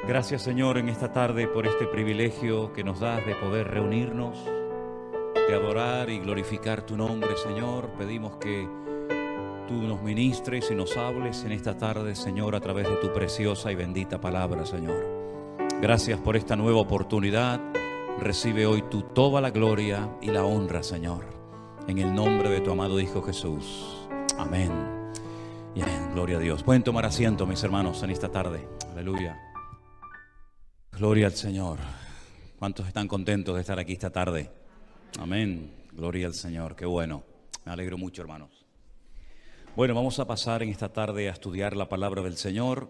Gracias, Señor, en esta tarde por este privilegio que nos das de poder reunirnos, de adorar y glorificar tu nombre, Señor. Pedimos que tú nos ministres y nos hables en esta tarde, Señor, a través de tu preciosa y bendita palabra, Señor. Gracias por esta nueva oportunidad. Recibe hoy tú toda la gloria y la honra, Señor, en el nombre de tu amado Hijo Jesús. Amén. Y amén. Gloria a Dios. Pueden tomar asiento, mis hermanos, en esta tarde. Aleluya. Gloria al Señor. ¿Cuántos están contentos de estar aquí esta tarde? Amén. Gloria al Señor. Qué bueno. Me alegro mucho, hermanos. Bueno, vamos a pasar en esta tarde a estudiar la palabra del Señor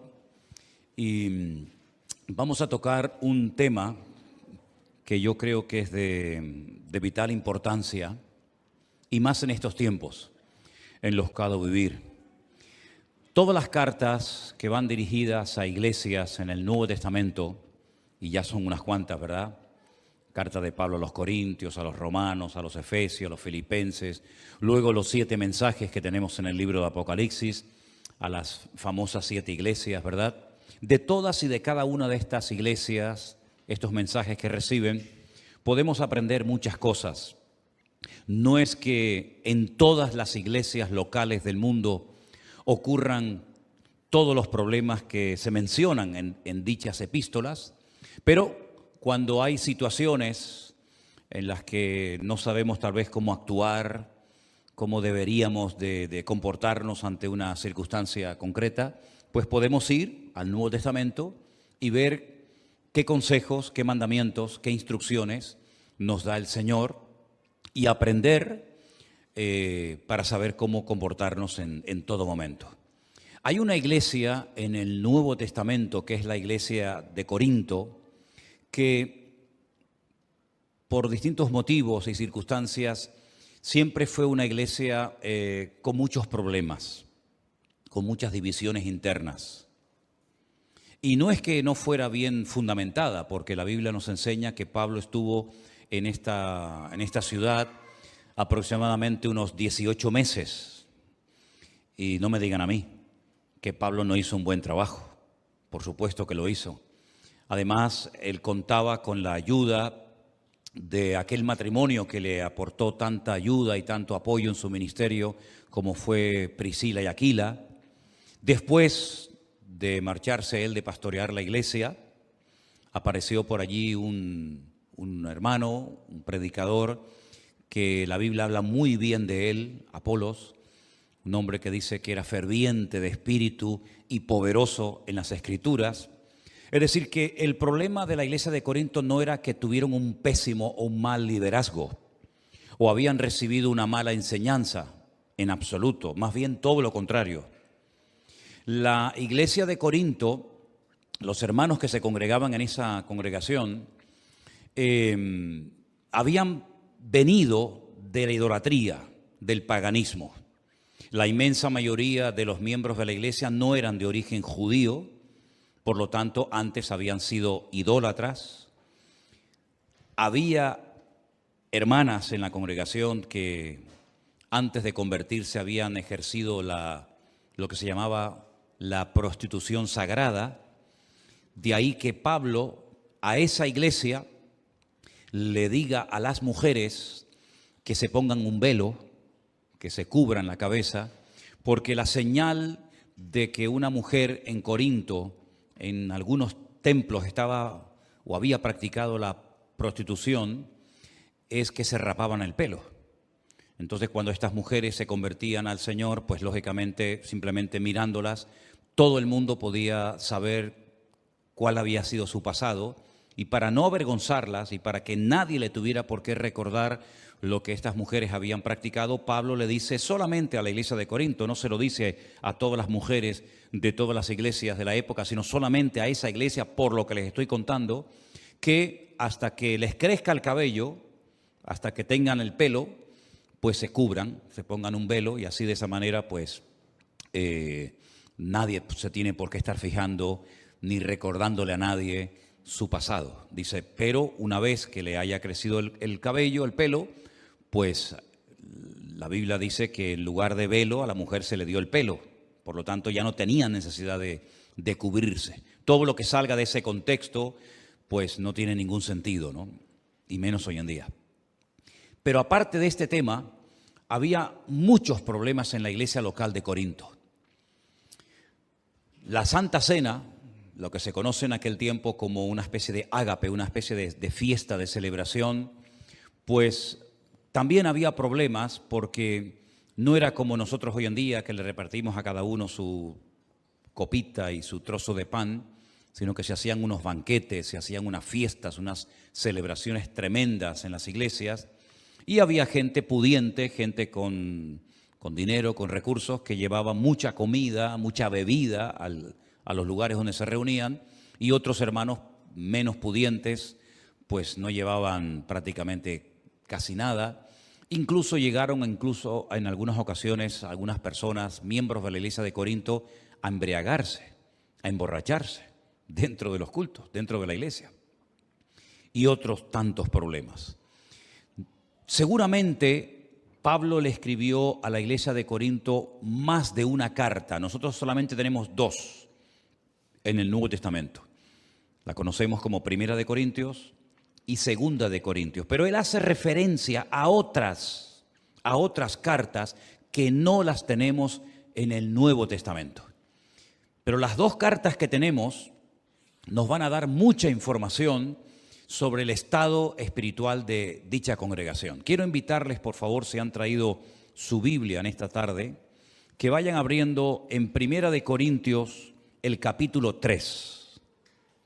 y vamos a tocar un tema que yo creo que es de vital importancia y más en estos tiempos en los que ha de vivir. Todas las cartas que van dirigidas a iglesias en el Nuevo Testamento, y ya son unas cuantas, ¿verdad? Carta de Pablo a los Corintios, a los Romanos, a los Efesios, a los Filipenses, luego los 7 mensajes que tenemos en el libro de Apocalipsis, a las famosas 7 iglesias, ¿verdad? De todas y de cada una de estas iglesias, estos mensajes que reciben, podemos aprender muchas cosas. No es que en todas las iglesias locales del mundo ocurran todos los problemas que se mencionan en dichas epístolas, pero cuando hay situaciones en las que no sabemos tal vez cómo actuar, cómo deberíamos de comportarnos ante una circunstancia concreta, pues podemos ir al Nuevo Testamento y ver qué consejos, qué mandamientos, qué instrucciones nos da el Señor y aprender para saber cómo comportarnos en todo momento. Hay una iglesia en el Nuevo Testamento que es la iglesia de Corinto, que por distintos motivos y circunstancias siempre fue una iglesia con muchos problemas, con muchas divisiones internas. Y no es que no fuera bien fundamentada, porque la Biblia nos enseña que Pablo estuvo en esta ciudad aproximadamente unos 18 meses. Y no me digan a mí que Pablo no hizo un buen trabajo. Por supuesto que lo hizo. Además, él contaba con la ayuda de aquel matrimonio que le aportó tanta ayuda y tanto apoyo en su ministerio, como fue Priscila y Aquila. Después de marcharse él de pastorear la iglesia, apareció por allí un hermano, un predicador, que la Biblia habla muy bien de él, Apolos, un hombre que dice que era ferviente de espíritu y poderoso en las Escrituras. Es decir, que el problema de la iglesia de Corinto no era que tuvieron un pésimo o un mal liderazgo o habían recibido una mala enseñanza, en absoluto, más bien todo lo contrario. La iglesia de Corinto, los hermanos que se congregaban en esa congregación, habían venido de la idolatría, del paganismo. La inmensa mayoría de los miembros de la iglesia no eran de origen judío. Por lo tanto, antes habían sido idólatras. Había hermanas en la congregación que antes de convertirse habían ejercido lo que se llamaba la prostitución sagrada. De ahí que Pablo a esa iglesia le diga a las mujeres que se pongan un velo, que se cubran la cabeza, porque la señal de que una mujer en Corinto en algunos templos estaba o había practicado la prostitución es que se rapaban el pelo. Entonces, cuando estas mujeres se convertían al Señor, pues lógicamente, simplemente mirándolas, todo el mundo podía saber cuál había sido su pasado, y para no avergonzarlas y para que nadie le tuviera por qué recordar lo que estas mujeres habían practicado, Pablo le dice solamente a la iglesia de Corinto, no se lo dice a todas las mujeres de todas las iglesias de la época, sino solamente a esa iglesia, por lo que les estoy contando, que hasta que les crezca el cabello, hasta que tengan el pelo, pues se cubran, se pongan un velo, y así de esa manera pues nadie se tiene por qué estar fijando ni recordándole a nadie su pasado. Dice, pero una vez que le haya crecido el cabello, el pelo, pues la Biblia dice que en lugar de velo a la mujer se le dio el pelo. Por lo tanto, ya no tenían necesidad de de cubrirse. Todo lo que salga de ese contexto, pues no tiene ningún sentido, ¿no? Y menos hoy en día. Pero aparte de este tema, había muchos problemas en la iglesia local de Corinto. La Santa Cena, lo que se conoce en aquel tiempo como una especie de ágape, una especie de fiesta, de celebración, pues también había problemas porque no era como nosotros hoy en día, que le repartimos a cada uno su copita y su trozo de pan, sino que se hacían unos banquetes, se hacían unas fiestas, unas celebraciones tremendas en las iglesias, y había gente pudiente, gente con dinero, con recursos, que llevaba mucha comida, mucha bebida a los lugares donde se reunían, y otros hermanos menos pudientes, pues no llevaban prácticamente casi nada. Incluso llegaron, en algunas ocasiones, algunas personas, miembros de la iglesia de Corinto, a embriagarse, a emborracharse dentro de los cultos, dentro de la iglesia. Y otros tantos problemas. Seguramente Pablo le escribió a la iglesia de Corinto más de una carta. Nosotros solamente tenemos 2 en el Nuevo Testamento. La conocemos como Primera de Corintios y Segunda de Corintios. Pero él hace referencia a otras cartas que no las tenemos en el Nuevo Testamento. Pero las 2 cartas que tenemos nos van a dar mucha información sobre el estado espiritual de dicha congregación. Quiero invitarles, por favor, si han traído su Biblia en esta tarde, que vayan abriendo en Primera de Corintios el capítulo 3.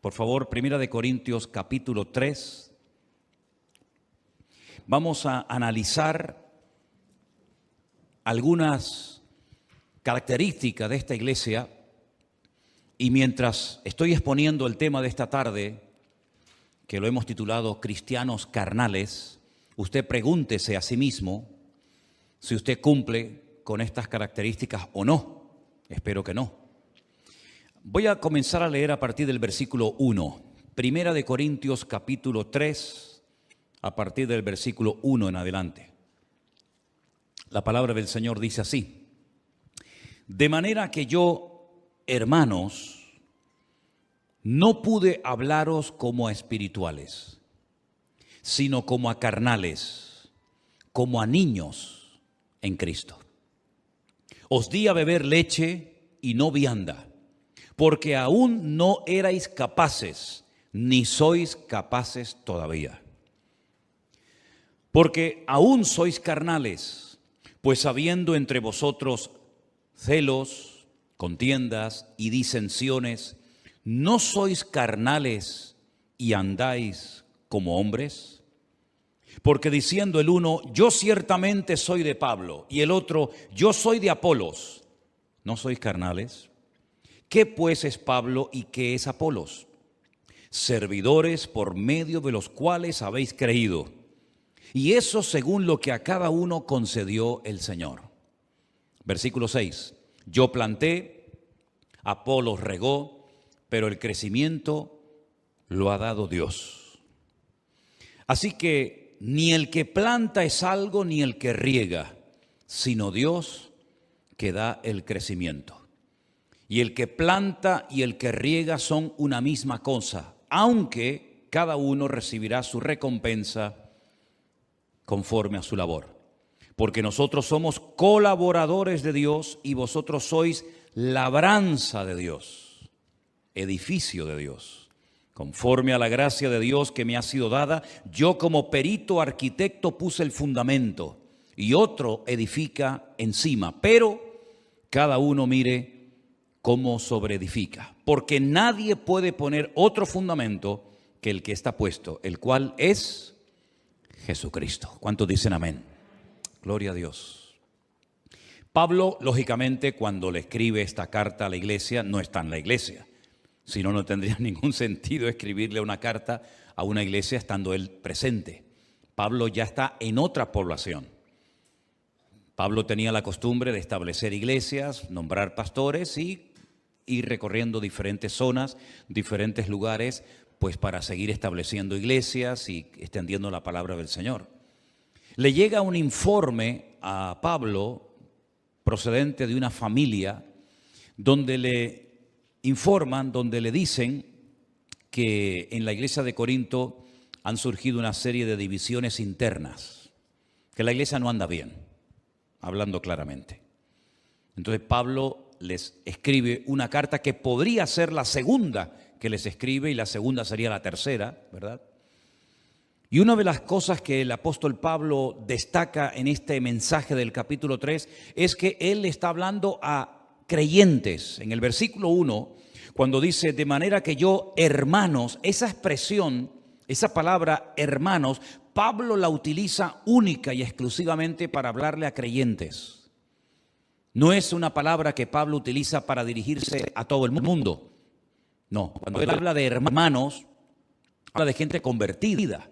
Por favor, Primera de Corintios capítulo 3. Vamos a analizar algunas características de esta iglesia, y mientras estoy exponiendo el tema de esta tarde, que lo hemos titulado Cristianos Carnales, usted pregúntese a sí mismo si usted cumple con estas características o no. Espero que no. Voy a comenzar a leer a partir del versículo 1. Primera de Corintios capítulo 3, a partir del versículo 1 en adelante. La palabra del Señor dice así: de manera que yo, hermanos, no pude hablaros como a espirituales, sino como a carnales, como a niños en Cristo. Os di a beber leche y no vianda, porque aún no erais capaces, ni sois capaces todavía. Porque aún sois carnales, pues habiendo entre vosotros celos, contiendas y disensiones, ¿no sois carnales y andáis como hombres? Porque diciendo el uno, yo ciertamente soy de Pablo, y el otro, yo soy de Apolos, ¿no sois carnales? ¿Qué pues es Pablo y qué es Apolos? Servidores por medio de los cuales habéis creído, y eso según lo que a cada uno concedió el Señor. Versículo 6, yo planté, Apolos regó, pero el crecimiento lo ha dado Dios. Así que ni el que planta es algo, ni el que riega, sino Dios que da el crecimiento. Y el que planta y el que riega son una misma cosa, aunque cada uno recibirá su recompensa conforme a su labor. Porque nosotros somos colaboradores de Dios y vosotros sois labranza de Dios, edificio de Dios. Conforme a la gracia de Dios que me ha sido dada, yo como perito arquitecto puse el fundamento y otro edifica encima, pero cada uno mire cómo sobreedifica. Porque nadie puede poner otro fundamento que el que está puesto, el cual es Jesucristo. ¿Cuántos dicen amén? Gloria a Dios. Pablo, lógicamente, cuando le escribe esta carta a la iglesia, no está en la iglesia. Si no, no tendría ningún sentido escribirle una carta a una iglesia estando él presente. Pablo ya está en otra población. Pablo tenía la costumbre de establecer iglesias, nombrar pastores y ir recorriendo diferentes zonas, diferentes lugares, pues para seguir estableciendo iglesias y extendiendo la palabra del Señor. Le llega un informe a Pablo procedente de una familia donde le informan, donde le dicen que en la iglesia de Corinto han surgido una serie de divisiones internas, que la iglesia no anda bien, hablando claramente. Entonces Pablo les escribe una carta que podría ser la segunda que les escribe, y la segunda sería la tercera, ¿verdad? Y una de las cosas que el apóstol Pablo destaca en este mensaje del capítulo 3 es que él está hablando a creyentes. En el versículo 1, cuando dice, de manera que yo, hermanos, esa expresión, esa palabra hermanos, Pablo la utiliza única y exclusivamente para hablarle a creyentes. No es una palabra que Pablo utiliza para dirigirse a todo el mundo. No, cuando él habla de hermanos, habla de gente convertida.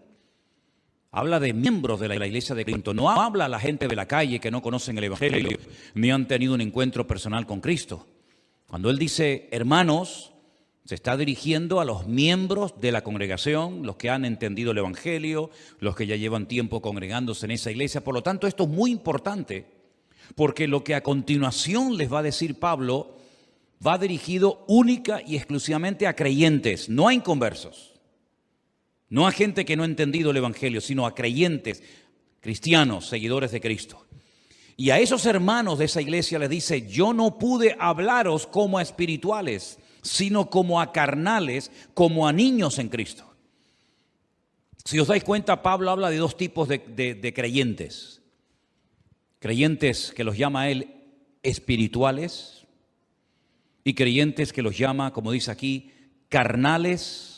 Habla de miembros de la iglesia de Cristo. No habla a la gente de la calle que no conocen el evangelio ni han tenido un encuentro personal con Cristo. Cuando él dice hermanos, se está dirigiendo a los miembros de la congregación, los que han entendido el evangelio, los que ya llevan tiempo congregándose en esa iglesia. Por lo tanto, esto es muy importante, porque lo que a continuación les va a decir Pablo va dirigido única y exclusivamente a creyentes, no a inconversos. No a gente que no ha entendido el evangelio, sino a creyentes, cristianos, seguidores de Cristo. Y a esos hermanos de esa iglesia les dice, yo no pude hablaros como a espirituales, sino como a carnales, como a niños en Cristo. Si os dais cuenta, Pablo habla de dos tipos de creyentes. Creyentes que los llama él espirituales y creyentes que los llama, como dice aquí, carnales.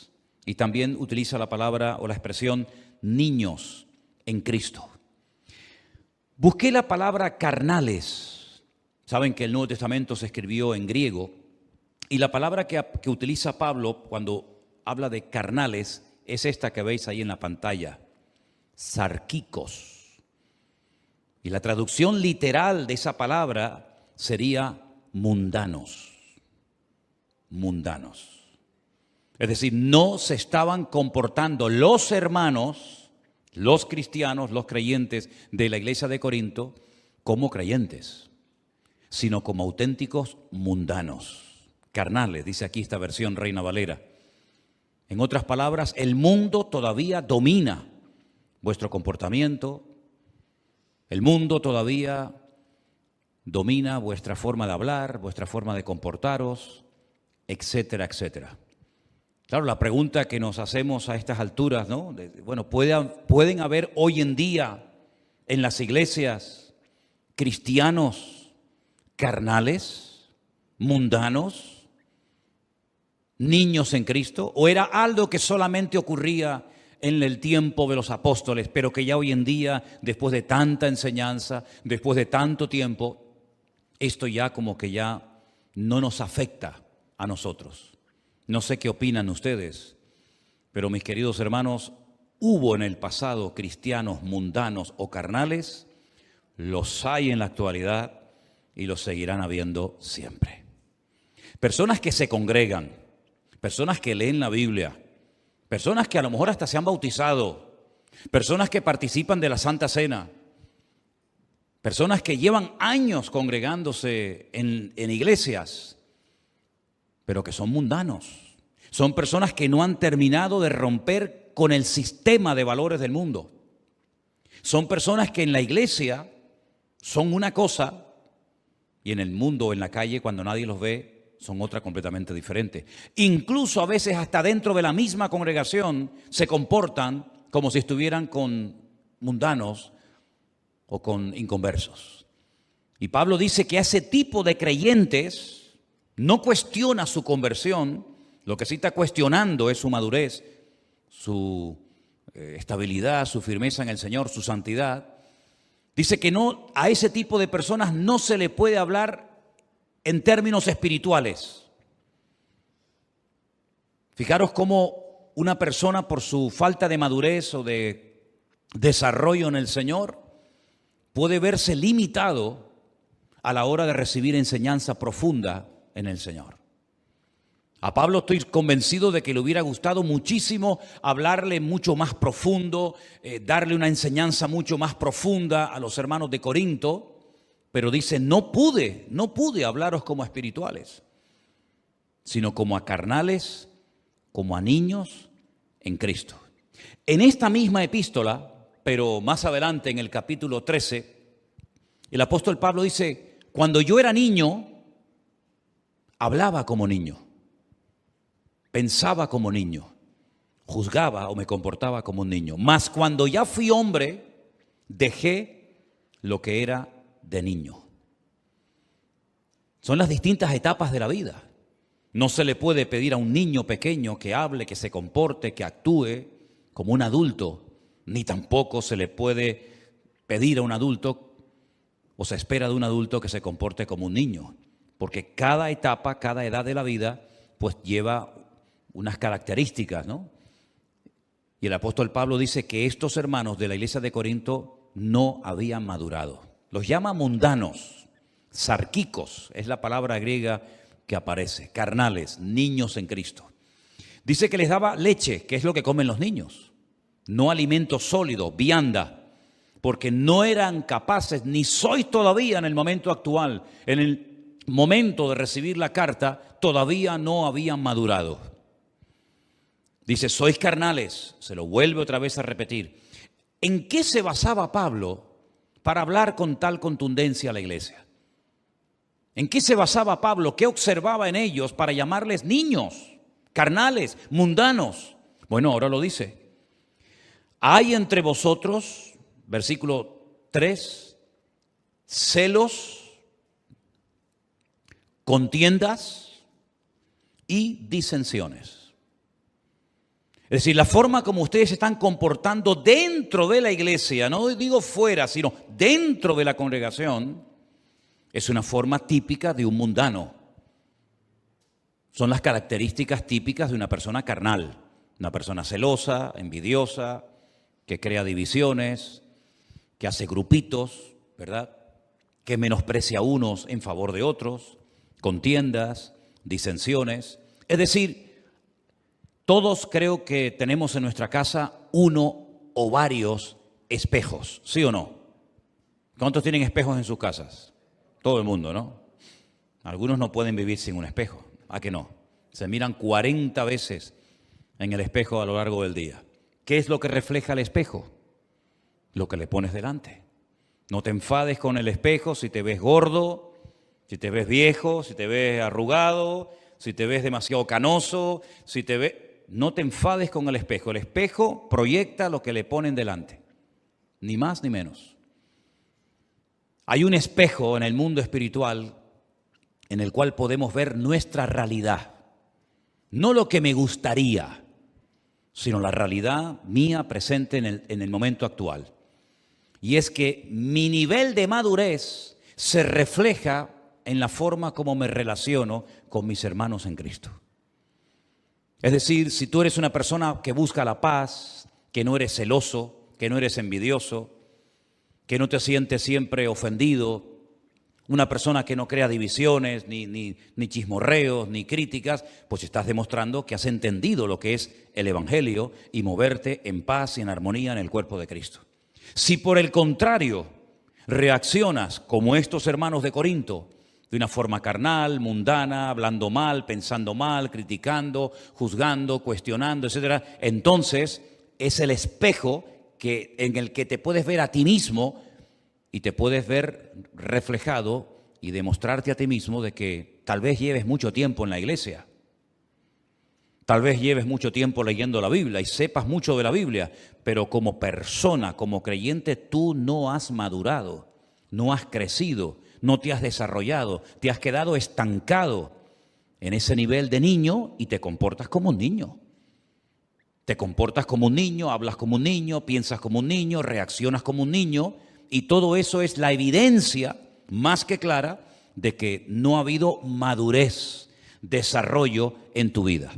Y también utiliza la palabra o la expresión niños en Cristo. Busqué la palabra carnales. Saben que el Nuevo Testamento se escribió en griego. Y la palabra que utiliza Pablo cuando habla de carnales es esta que veis ahí en la pantalla. Sarquicos. Y la traducción literal de esa palabra sería mundanos. Mundanos. Es decir, no se estaban comportando los hermanos, los cristianos, los creyentes de la iglesia de Corinto como creyentes, sino como auténticos mundanos, carnales, dice aquí esta versión Reina Valera. En otras palabras, el mundo todavía domina vuestro comportamiento, el mundo todavía domina vuestra forma de hablar, vuestra forma de comportaros, etcétera, etcétera. Claro, la pregunta que nos hacemos a estas alturas, ¿no? Bueno, ¿pueden haber hoy en día en las iglesias cristianos carnales, mundanos, niños en Cristo? ¿O era algo que solamente ocurría en el tiempo de los apóstoles, pero que ya hoy en día, después de tanta enseñanza, después de tanto tiempo, esto ya como que ya no nos afecta a nosotros? No sé qué opinan ustedes, pero mis queridos hermanos, hubo en el pasado cristianos mundanos o carnales, los hay en la actualidad y los seguirán habiendo siempre. Personas que se congregan, personas que leen la Biblia, personas que a lo mejor hasta se han bautizado, personas que participan de la Santa Cena, personas que llevan años congregándose en iglesias, pero que son mundanos. Son personas que no han terminado de romper con el sistema de valores del mundo. Son personas que en la iglesia son una cosa y en el mundo, en la calle, cuando nadie los ve, son otra completamente diferente. Incluso a veces hasta dentro de la misma congregación se comportan como si estuvieran con mundanos o con inconversos. Y Pablo dice que a ese tipo de creyentes no cuestiona su conversión, lo que sí está cuestionando es su madurez, su estabilidad, su firmeza en el Señor, su santidad. Dice que no, a ese tipo de personas no se le puede hablar en términos espirituales. Fijaros cómo una persona por su falta de madurez o de desarrollo en el Señor puede verse limitado a la hora de recibir enseñanza profunda en el Señor. A Pablo estoy convencido de que le hubiera gustado muchísimo hablarle mucho más profundo, darle una enseñanza mucho más profunda a los hermanos de Corinto, pero dice, no pude hablaros como espirituales. sino como a carnales, como a niños en Cristo. En esta misma epístola, pero más adelante en el capítulo 13, el apóstol Pablo dice, cuando yo era niño, hablaba como niño, pensaba como niño, juzgaba o me comportaba como un niño. Mas cuando ya fui hombre, dejé lo que era de niño. Son las distintas etapas de la vida. No se le puede pedir a un niño pequeño que hable, que se comporte, que actúe como un adulto, ni tampoco se le puede pedir a un adulto o se espera de un adulto que se comporte como un niño, porque cada etapa, cada edad de la vida, pues lleva unas características, ¿no? Y el apóstol Pablo dice que estos hermanos de la iglesia de Corinto no habían madurado. Los llama mundanos, sarquicos, es la palabra griega que aparece, carnales, niños en Cristo. Dice que les daba leche, que es lo que comen los niños, no alimento sólido, vianda, porque no eran capaces, ni sois todavía en el momento actual, en el momento de recibir la carta, todavía no habían madurado. Dice, sois carnales, se lo vuelve otra vez a repetir. ¿En qué se basaba Pablo para hablar con tal contundencia a la iglesia? ¿En qué se basaba Pablo? ¿Qué observaba en ellos para llamarles niños, carnales, mundanos? Bueno, ahora lo dice. Hay entre vosotros, versículo 3, celos, contiendas y disensiones. Es decir, la forma como ustedes se están comportando dentro de la iglesia, no digo fuera, sino dentro de la congregación, es una forma típica de un mundano. Son las características típicas de una persona carnal, una persona celosa, envidiosa, que crea divisiones, que hace grupitos, ¿verdad? Que menosprecia a unos en favor de otros, contiendas, disensiones. Es decir, todos creo que tenemos en nuestra casa uno o varios espejos, ¿sí o no? ¿Cuántos tienen espejos en sus casas? Todo el mundo, ¿no? Algunos no pueden vivir sin un espejo. ¿A qué no? Se miran 40 veces en el espejo a lo largo del día. ¿Qué es lo que refleja el espejo? Lo que le pones delante. No te enfades con el espejo si te ves gordo, si te ves viejo, si te ves arrugado, si te ves demasiado canoso, si te ves... No te enfades con el espejo. El espejo proyecta lo que le ponen delante. Ni más ni menos. Hay un espejo en el mundo espiritual en el cual podemos ver nuestra realidad. No lo que me gustaría, sino la realidad mía presente en el momento actual. Y es que mi nivel de madurez se refleja en la forma como me relaciono con mis hermanos en Cristo. Es decir, si tú eres una persona que busca la paz, que no eres celoso, que no eres envidioso, que no te sientes siempre ofendido, una persona que no crea divisiones, ni chismorreos, ni críticas, pues estás demostrando que has entendido lo que es el Evangelio y moverte en paz y en armonía en el cuerpo de Cristo. Si por el contrario reaccionas como estos hermanos de Corinto, de una forma carnal, mundana, hablando mal, pensando mal, criticando, juzgando, cuestionando, etc., entonces es el espejo en el que te puedes ver a ti mismo y te puedes ver reflejado y demostrarte a ti mismo de que tal vez lleves mucho tiempo en la iglesia, tal vez lleves mucho tiempo leyendo la Biblia y sepas mucho de la Biblia, pero como persona, como creyente, tú no has madurado, no has crecido, no te has desarrollado, te has quedado estancado en ese nivel de niño y te comportas como un niño. Te comportas como un niño, hablas como un niño, piensas como un niño, reaccionas como un niño, y todo eso es la evidencia más que clara de que no ha habido madurez, desarrollo en tu vida.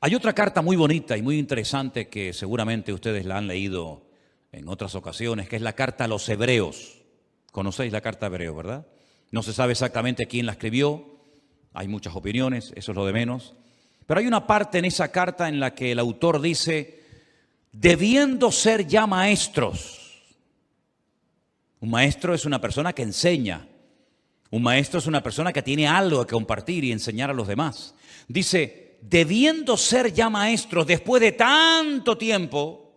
Hay otra carta muy bonita y muy interesante que seguramente ustedes la han leído en otras ocasiones, que es la carta a los Hebreos. Conocéis la carta a Hebreos, ¿verdad? No se sabe exactamente quién la escribió, hay muchas opiniones, eso es lo de menos. Pero hay una parte en esa carta en la que el autor dice, debiendo ser ya maestros. Un maestro es una persona que enseña. Un maestro es una persona que tiene algo que compartir y enseñar a los demás. Dice, debiendo ser ya maestros después de tanto tiempo,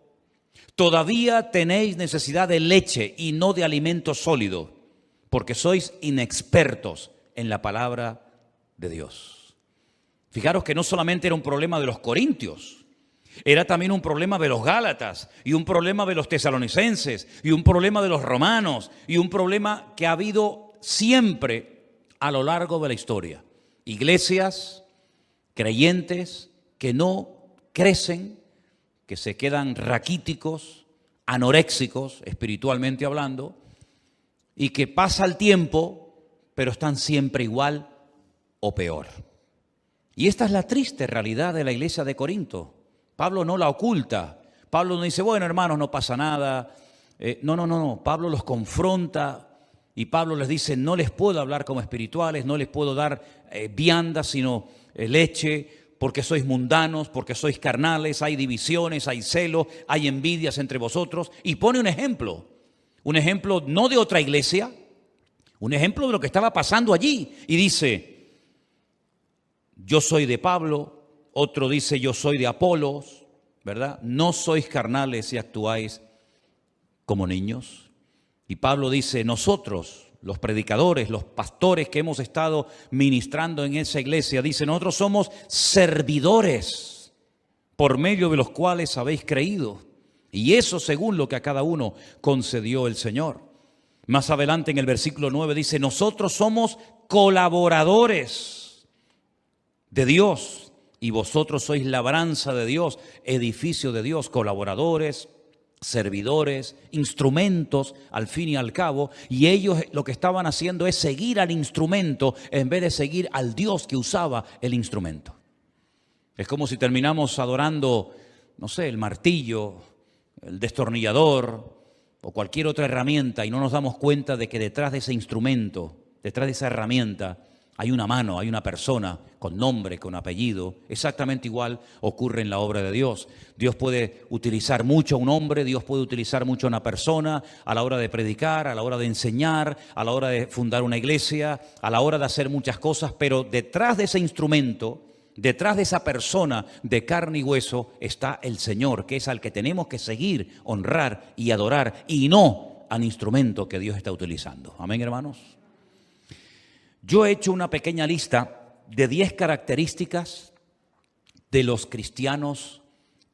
todavía tenéis necesidad de leche y no de alimento sólido, porque sois inexpertos en la palabra de Dios. Fijaros que no solamente era un problema de los corintios, era también un problema de los gálatas, y un problema de los tesalonicenses, y un problema de los romanos, y un problema que ha habido siempre a lo largo de la historia. Iglesias, creyentes que no crecen, que se quedan raquíticos, anoréxicos, espiritualmente hablando, y que pasa el tiempo, pero están siempre igual o peor. Y esta es la triste realidad de la iglesia de Corinto. Pablo no la oculta. Pablo no dice, bueno, hermanos, no pasa nada. No. Pablo los confronta y Pablo les dice, no les puedo hablar como espirituales, no les puedo dar viandas, sino leche, porque sois mundanos, porque sois carnales, hay divisiones, hay celos, hay envidias entre vosotros. Y pone un ejemplo no de otra iglesia, un ejemplo de lo que estaba pasando allí. Y dice, yo soy de Pablo, otro dice yo soy de Apolos, ¿verdad? No sois carnales y actuáis como niños. Y Pablo dice, nosotros, los predicadores, los pastores que hemos estado ministrando en esa iglesia, dice, nosotros somos servidores por medio de los cuales habéis creído. Y eso según lo que a cada uno concedió el Señor. Más adelante en el versículo 9 dice, nosotros somos colaboradores de Dios y vosotros sois labranza de Dios, edificio de Dios, colaboradores, servidores, instrumentos al fin y al cabo, y ellos lo que estaban haciendo es seguir al instrumento en vez de seguir al Dios que usaba el instrumento. Es como si terminamos adorando, no sé, el martillo, el destornillador o cualquier otra herramienta y no nos damos cuenta de que detrás de ese instrumento, detrás de esa herramienta, hay una mano, hay una persona con nombre, con apellido. Exactamente igual ocurre en la obra de Dios. Dios puede utilizar mucho a un hombre, Dios puede utilizar mucho a una persona a la hora de predicar, a la hora de enseñar, a la hora de fundar una iglesia, a la hora de hacer muchas cosas, pero detrás de ese instrumento, detrás de esa persona de carne y hueso está el Señor, que es al que tenemos que seguir, honrar y adorar, y no al instrumento que Dios está utilizando. Amén, hermanos. Yo he hecho una pequeña lista de 10 características de los cristianos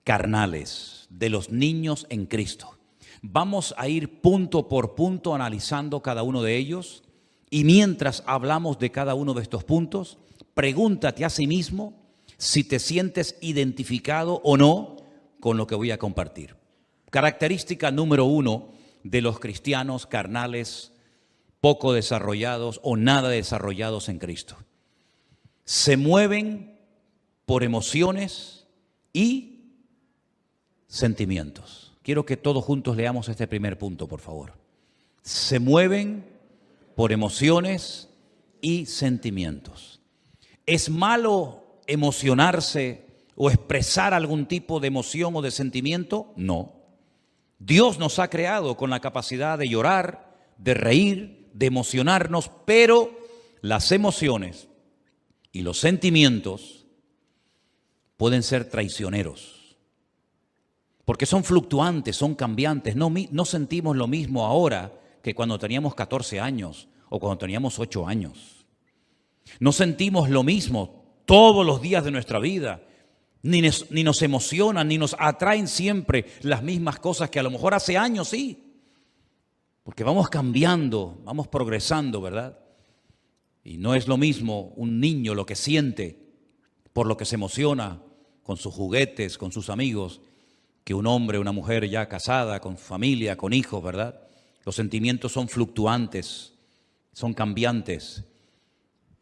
carnales, de los niños en Cristo. Vamos a ir punto por punto analizando cada uno de ellos, y mientras hablamos de cada uno de estos puntos, pregúntate a sí mismo si te sientes identificado o no con lo que voy a compartir. Característica número 1 de los cristianos carnales poco desarrollados o nada desarrollados en Cristo. Se mueven por emociones y sentimientos. Quiero que todos juntos leamos este primer punto, por favor. Se mueven por emociones y sentimientos. ¿Es malo emocionarse o expresar algún tipo de emoción o de sentimiento? No. Dios nos ha creado con la capacidad de llorar, de reír, de emocionarnos, pero las emociones y los sentimientos pueden ser traicioneros, porque son fluctuantes, son cambiantes. No sentimos lo mismo ahora que cuando teníamos 14 años o cuando teníamos 8 años. No sentimos lo mismo todos los días de nuestra vida, ni nos emocionan, ni nos atraen siempre las mismas cosas que a lo mejor hace años sí. Porque vamos cambiando, vamos progresando, ¿verdad? Y no es lo mismo un niño lo que siente, por lo que se emociona con sus juguetes, con sus amigos, que un hombre, una mujer ya casada, con familia, con hijos, ¿verdad? Los sentimientos son fluctuantes, son cambiantes.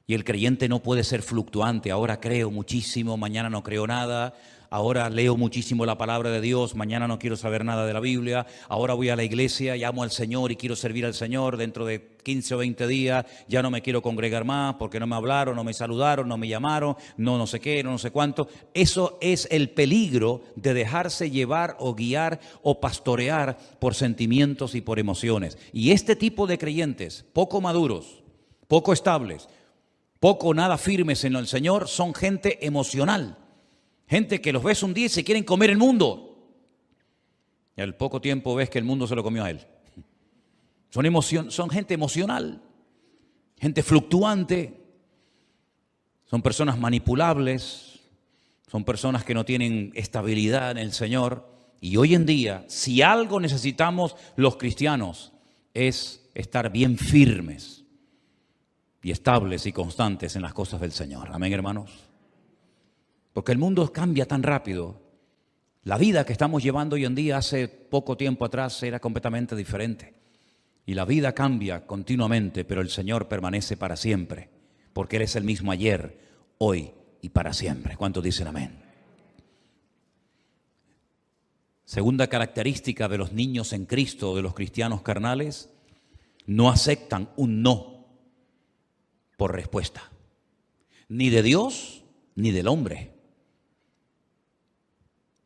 Y el creyente no puede ser fluctuante. Ahora creo muchísimo, mañana no creo nada. Ahora leo muchísimo la palabra de Dios, mañana no quiero saber nada de la Biblia. Ahora voy a la iglesia y amo al Señor y quiero servir al Señor. Dentro de 15 o 20 días ya no me quiero congregar más porque no me hablaron, no me saludaron, no me llamaron, no sé qué, no sé cuánto. Eso es el peligro de dejarse llevar o guiar o pastorear por sentimientos y por emociones. Y este tipo de creyentes poco maduros, poco estables, poco o nada firmes en el Señor, son gente emocional. Gente que los ves un día y se quieren comer el mundo. Y al poco tiempo ves que el mundo se lo comió a él. Son gente emocional, gente fluctuante, son personas manipulables, son personas que no tienen estabilidad en el Señor. Y hoy en día, si algo necesitamos los cristianos, es estar bien firmes y estables y constantes en las cosas del Señor. Amén, hermanos. Porque el mundo cambia tan rápido. La vida que estamos llevando hoy en día, hace poco tiempo atrás, era completamente diferente. Y la vida cambia continuamente, pero el Señor permanece para siempre, porque Él es el mismo ayer, hoy y para siempre. ¿Cuántos dicen amén? Segunda característica de los niños en Cristo, de los cristianos carnales, no aceptan un no por respuesta, ni de Dios ni del hombre.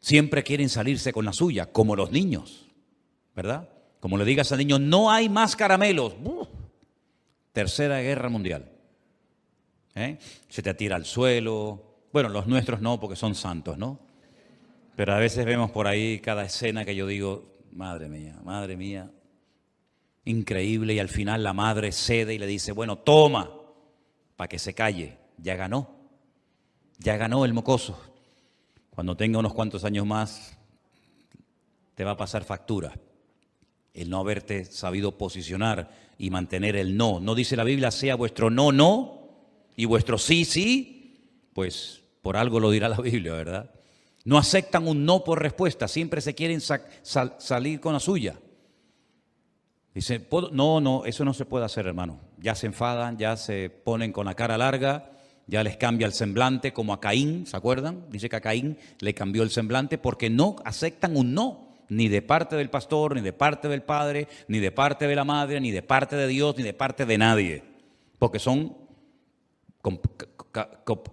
Siempre quieren salirse con la suya, como los niños, ¿verdad? Como le digas al niño, no hay más caramelos. Tercera Guerra Mundial. Se te tira al suelo. Bueno, los nuestros no, porque son santos, ¿no? Pero a veces vemos por ahí cada escena que yo digo, madre mía, increíble. Y al final la madre cede y le dice, bueno, toma, para que se calle. Ya ganó el mocoso. Cuando tenga unos cuantos años más, te va a pasar factura el no haberte sabido posicionar y mantener el no. No dice la Biblia, sea vuestro no, no, y vuestro sí, sí, pues por algo lo dirá la Biblia, ¿verdad? No aceptan un no por respuesta, siempre se quieren salir con la suya. Dicen, no, eso no se puede hacer, hermano. Ya se enfadan, ya se ponen con la cara larga, ya les cambia el semblante, como a Caín, ¿se acuerdan? Dice que a Caín le cambió el semblante porque no aceptan un no. Ni de parte del pastor, ni de parte del padre, ni de parte de la madre, ni de parte de Dios, ni de parte de nadie. Porque son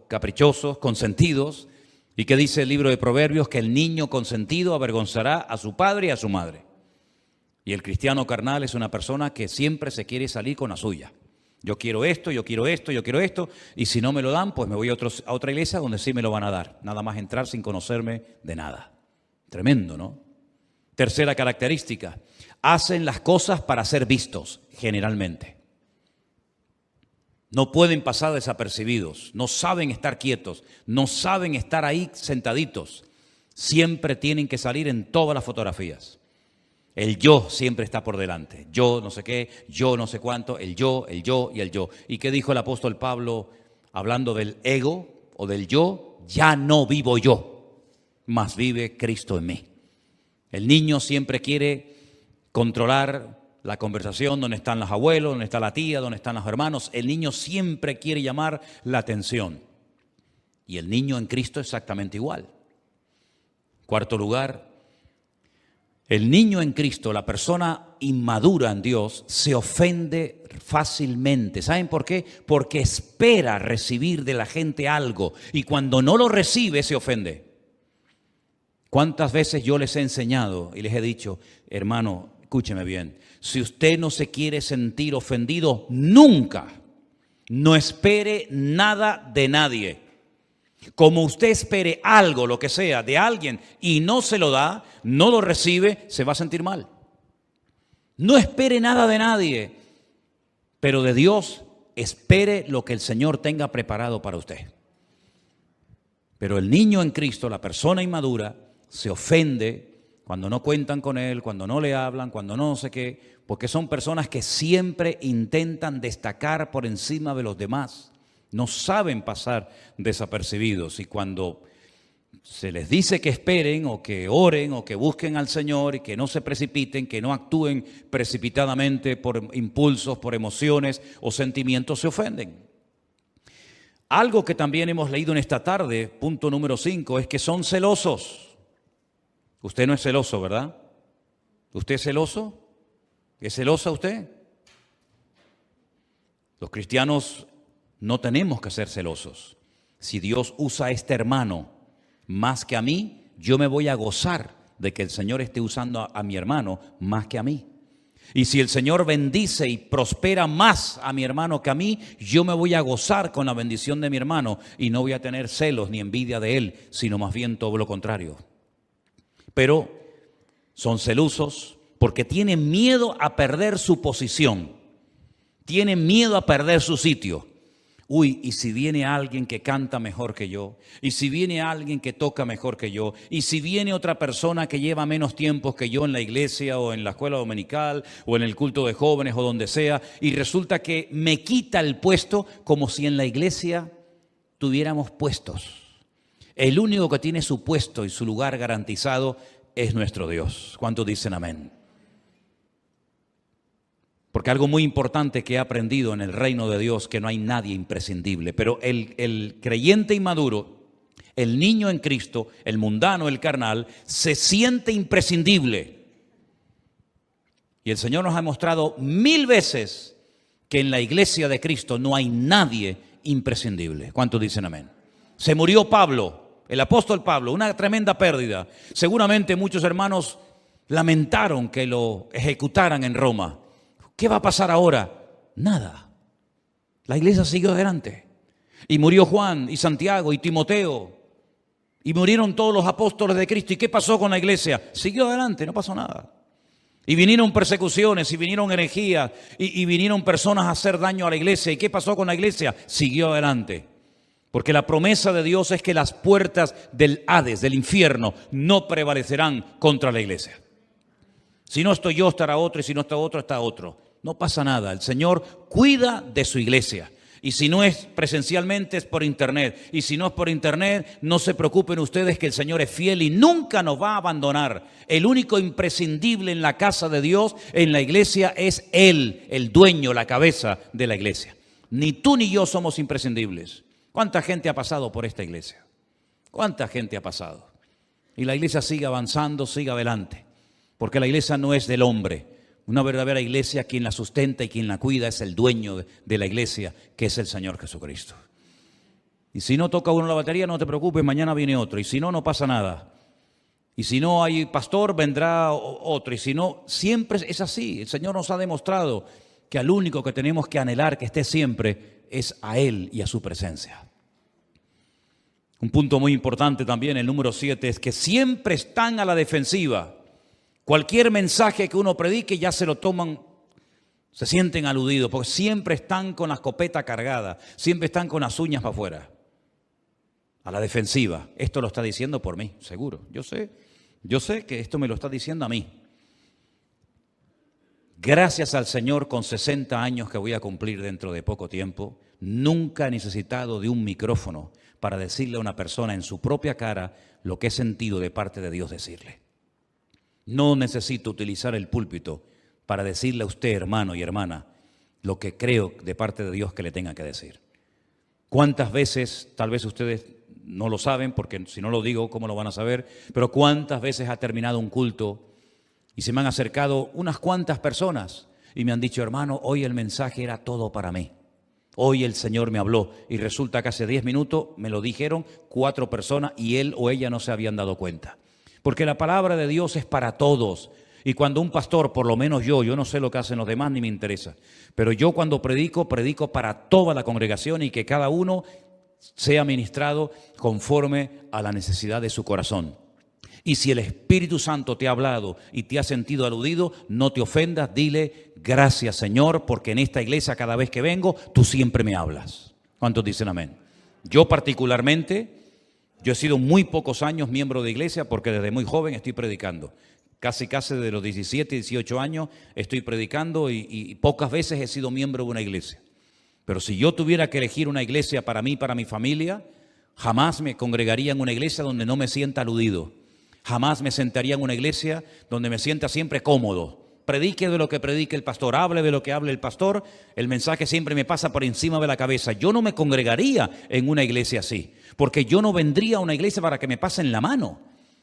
caprichosos, consentidos. ¿Y qué dice el libro de Proverbios? Que el niño consentido avergonzará a su padre y a su madre. Y el cristiano carnal es una persona que siempre se quiere salir con la suya. Yo quiero esto, yo quiero esto, yo quiero esto. Y si no me lo dan, pues me voy a otra iglesia donde sí me lo van a dar. Nada más entrar sin conocerme de nada. Tremendo, ¿no? Tercera característica, hacen las cosas para ser vistos, generalmente. No pueden pasar desapercibidos, no saben estar quietos, no saben estar ahí sentaditos. Siempre tienen que salir en todas las fotografías. El yo siempre está por delante. Yo no sé qué, yo no sé cuánto, el yo y el yo. ¿Y qué dijo el apóstol Pablo hablando del ego o del yo? Ya no vivo yo, mas vive Cristo en mí. El niño siempre quiere controlar la conversación, donde están los abuelos, donde está la tía, donde están los hermanos. El niño siempre quiere llamar la atención. Y el niño en Cristo exactamente igual. Cuarto lugar, el niño en Cristo, la persona inmadura en Dios, se ofende fácilmente. ¿Saben por qué? Porque espera recibir de la gente algo y cuando no lo recibe se ofende. ¿Cuántas veces yo les he enseñado y les he dicho, hermano, escúcheme bien, si usted no se quiere sentir ofendido, nunca, no espere nada de nadie. Como usted espere algo, lo que sea, de alguien y no se lo da, no lo recibe, se va a sentir mal. No espere nada de nadie, pero de Dios espere lo que el Señor tenga preparado para usted. Pero el niño en Cristo, la persona inmadura, se ofende cuando no cuentan con él, cuando no le hablan, cuando no sé qué, porque son personas que siempre intentan destacar por encima de los demás. No saben pasar desapercibidos y cuando se les dice que esperen o que oren o que busquen al Señor y que no se precipiten, que no actúen precipitadamente por impulsos, por emociones o sentimientos, se ofenden. Algo que también hemos leído en esta tarde, punto número 5, es que son celosos. Usted no es celoso, ¿verdad? ¿Usted es celoso? ¿Es celosa usted? Los cristianos no tenemos que ser celosos. Si Dios usa a este hermano más que a mí, yo me voy a gozar de que el Señor esté usando a mi hermano más que a mí. Y si el Señor bendice y prospera más a mi hermano que a mí, yo me voy a gozar con la bendición de mi hermano y no voy a tener celos ni envidia de él, sino más bien todo lo contrario. Pero son celosos porque tienen miedo a perder su posición, tienen miedo a perder su sitio. Uy, y si viene alguien que canta mejor que yo, y si viene alguien que toca mejor que yo, y si viene otra persona que lleva menos tiempo que yo en la iglesia o en la escuela dominical o en el culto de jóvenes o donde sea, y resulta que me quita el puesto, como si en la iglesia tuviéramos puestos. El único que tiene su puesto y su lugar garantizado es nuestro Dios. ¿Cuántos dicen amén? Porque algo muy importante que he aprendido en el reino de Dios, que no hay nadie imprescindible, pero el creyente inmaduro, el niño en Cristo, el mundano, el carnal, se siente imprescindible. Y el Señor nos ha mostrado 1000 veces que en la iglesia de Cristo no hay nadie imprescindible. ¿Cuántos dicen amén? Se murió Pablo, el apóstol Pablo, una tremenda pérdida. Seguramente muchos hermanos lamentaron que lo ejecutaran en Roma. ¿Qué va a pasar ahora? Nada. La iglesia siguió adelante. Y murió Juan y Santiago y Timoteo. Y murieron todos los apóstoles de Cristo. ¿Y qué pasó con la iglesia? Siguió adelante, no pasó nada. Y vinieron persecuciones, y vinieron herejías, y vinieron personas a hacer daño a la iglesia. ¿Y qué pasó con la iglesia? Siguió adelante. Porque la promesa de Dios es que las puertas del Hades, del infierno, no prevalecerán contra la iglesia. Si no estoy yo, estará otro, y si no está otro, está otro. No pasa nada, el Señor cuida de su iglesia. Y si no es presencialmente, es por internet. Y si no es por internet, no se preocupen ustedes, que el Señor es fiel y nunca nos va a abandonar. El único imprescindible en la casa de Dios, en la iglesia, es Él, el dueño, la cabeza de la iglesia. Ni tú ni yo somos imprescindibles. ¿Cuánta gente ha pasado por esta iglesia? ¿Cuánta gente ha pasado? Y la iglesia sigue avanzando, sigue adelante. Porque la iglesia no es del hombre. Una verdadera iglesia, quien la sustenta y quien la cuida es el dueño de la iglesia, que es el Señor Jesucristo. Y si no toca uno la batería, no te preocupes, mañana viene otro. Y si no, no pasa nada. Y si no hay pastor, vendrá otro. Y si no, siempre es así. El Señor nos ha demostrado que al único que tenemos que anhelar que esté siempre es a Él y a su presencia. Un punto muy importante también, el número 7, es que siempre están a la defensiva. Cualquier mensaje que uno predique ya se lo toman, se sienten aludidos, porque siempre están con la escopeta cargada, siempre están con las uñas para afuera, a la defensiva. Esto lo está diciendo por mí, seguro. Yo sé que esto me lo está diciendo a mí. Gracias al Señor, con 60 años que voy a cumplir dentro de poco tiempo, nunca he necesitado de un micrófono para decirle a una persona en su propia cara lo que he sentido de parte de Dios decirle. No necesito utilizar el púlpito para decirle a usted, hermano y hermana, lo que creo de parte de Dios que le tenga que decir. ¿Cuántas veces, tal vez ustedes no lo saben, porque si no lo digo, ¿cómo lo van a saber? Pero ¿cuántas veces ha terminado un culto y se me han acercado unas cuantas personas y me han dicho, hermano, hoy el mensaje era todo para mí? Hoy el Señor me habló y resulta que hace 10 minutos me lo dijeron 4 personas y él o ella no se habían dado cuenta. Porque la palabra de Dios es para todos. Y cuando un pastor, por lo menos yo no sé lo que hacen los demás ni me interesa, pero yo cuando predico para toda la congregación y que cada uno sea ministrado conforme a la necesidad de su corazón. Y si el Espíritu Santo te ha hablado y te ha sentido aludido, no te ofendas, dile gracias Señor, porque en esta iglesia cada vez que vengo, tú siempre me hablas. ¿Cuántos dicen amén? Yo particularmente, yo he sido muy pocos años miembro de iglesia porque desde muy joven estoy predicando. Casi de los 17, 18 años estoy predicando y pocas veces he sido miembro de una iglesia. Pero si yo tuviera que elegir una iglesia para mí, para mi familia, jamás me congregaría en una iglesia donde no me sienta aludido. Jamás me sentaría en una iglesia donde me sienta siempre cómodo. Predique de lo que predique el pastor, hable de lo que hable el pastor, el mensaje siempre me pasa por encima de la cabeza. Yo no me congregaría en una iglesia así, porque yo no vendría a una iglesia para que me pasen la mano.